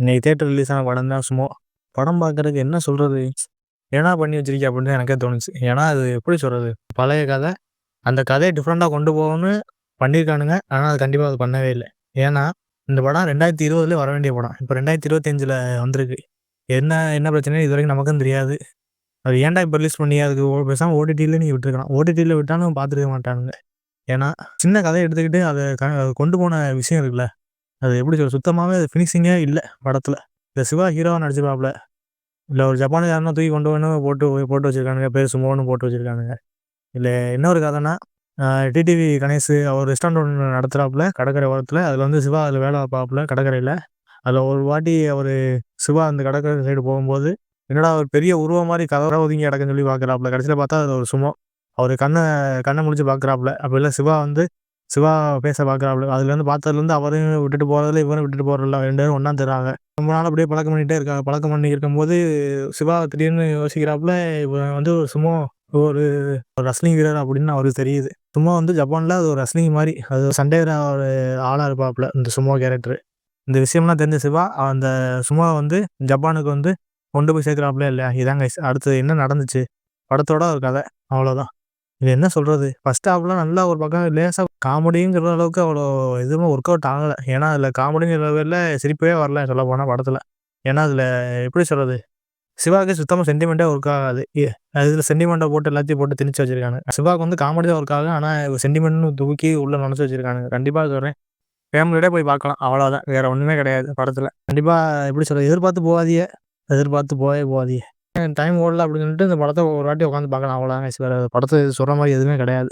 இன்னைக்கு theatre release ஆன படம் தான் சும்மா. படம் பார்க்கறதுக்கு என்ன சொல்றது? என்னடா பண்ணி வச்சிருக்கிய அப்படின்னு எனக்கே தோணுச்சு. ஏன்னா, அது எப்படி சொல்றது? பழைய கதை. அந்த கதைய டிஃப்ரெண்ட்டா கொண்டு போகணும்னு பண்ணியிருக்கானுங்க. ஆனா, அது கண்டிப்பா அது பண்ணவே இல்ல. ஏன்னா, இந்த படம் 2020லே வர வேண்டிய படம். இப்ப 2025ல வந்திருக்கு. என்ன என்ன பிரச்சனைன்னு இதுவரைக்கும் நமக்கும் தெரியாது. அது ஏன்டா இப்ப ரிலீஸ் பண்ணீங்க? அதுக்கு பேசாம ஓடிடில நீங்க விட்டுருக்கலாம். ஓடிடில விட்டாலும் பார்த்துருக்க மாட்டானுங்க. ஏன்னா, சின்ன கதைய எடுத்துக்கிட்டு அத கொண்டு போன விஷயம் இருக்குல்ல. அது எப்படி சொல்றது? சுத்தமாவே அது ஃபினிஷிங்கே இல்ல படத்துல. இந்த சிவா ஹீரோவா நடிச்சிருப்பாப்ல. இல்ல ஒரு ஜப்பான்காரன தூக்கி கொண்டு வந்து போட்டு போட்டு வச்சிருக்கானுங்க. பேர் சுமோன்னு போட்டு வச்சிருக்கானுங்க. இல்ல இன்னொரு கதைன்னா, அ டிடிவி கணேஷ் அவர் ரெஸ்டாரண்ட் ஒண்ணு நடத்துறாப்புல கடற்கரை ஓரத்துல. அதுல வந்து சிவா அதுல வேலை பார்ப்பாப்புல கடற்கரையில. அதுல ஒரு வாட்டி அவரு சிவா அந்த கடற்கரை சைடு போகும்போது, என்னடா ஒரு பெரிய உருவம் மாரி கதவோர ஒதுங்கி கிடக்குன்னு சொல்லி பார்க்குறாப்புல. கடைசியில பார்த்தா அது ஒரு சுமோ. அவரு கண்ண முழிச்சு பார்க்குறாப்புல. அப்ப சிவா வந்து சிவா பேச பார்க்குறாப்புல. அதுலேருந்து பார்த்ததுலேருந்து அவரையும் விட்டுட்டு போறதில்ல, இவரும் விட்டுட்டு போறதில்ல. 2 பேரும் ஒண்ணா தர்றாங்க. ரொம்ப நாள் அப்படியே பழக்கம் பண்ணிட்டே இருக்காங்க. பழக்கம் பண்ணி இருக்கும்போது, சிவா திடீர்னு யோசிக்கிறாப்புல, இவன் வந்து ஒரு சுமோ ஒரு ரெஸ்லிங் வீரர் அப்படின்னு அவருக்கு தெரியுது. சுமோ வந்து ஜப்பான்ல அது ஒரு ரெஸ்லிங் மாரி. அது சண்டையிடுற ஒரு ஆளா இருப்பாப்புல, இந்த சுமோ கேரக்டரு. இந்த விஷயம்லாம் தெரிஞ்ச சிவா, அந்த சுமோவ வந்து ஜப்பானுக்கு வந்து கொண்டு போய் சேர்க்கிறாப்புலயா இல்லையா? இதான் கைஸ். அடுத்தது என்ன நடந்துச்சு? படத்தோட ஒரு கதை. அவ்வளோதான். இது என்ன சொல்றது? ஃபர்ஸ்ட் ஹாஃப்லாம் நல்லா ஒரு பக்கம் லேசா காமெடிங்கிற அளவுக்கு அவ்வளோ எதுவும் ஒர்க் அவுட் ஆகல. ஏன்னா, அதில காமெடிங்கிற லெவல்ல சிரிப்பே வரல சொல்லப்போனா படத்தில. ஏன்னா, அதில எப்படி சொல்றது? சிவாவுக்கு சுத்தமா சென்டிமென்ட்டே ஒர்க் ஆகாது. அதில சென்டிமென்ட்ட போட்டு எல்லாத்தையும் போட்டு திணிச்சு வச்சிருக்கானுங்க. சிவாவுக்கு வந்து காமெடி தான் ஒர்க் ஆகும். ஆனா, சென்டிமென்ட்னு தூக்கி உள்ள நுழைச்சு வச்சிருக்கானுங்க. கண்டிப்பா சொல்றேன். ஃபேமிலியோட போய் பார்க்கலாம். அவ்வளோதான். வேற ஒண்ணுமே கிடையாது படத்தில. கண்டிப்பா எப்படி சொல்றது? எதிர்பார்த்து போகாதீங்க. எதிர்பார்த்து போவே போகாதீங்க. டைம் ஓடல அப்படின்னு சொல்லிட்டு இந்த படத்த ஒரு வாட்டி உட்காந்து பார்க்கலாம். அவ்வளோதாங்க. வேற படத்த சொல்ற மாரி எதுவுமே கிடையாது.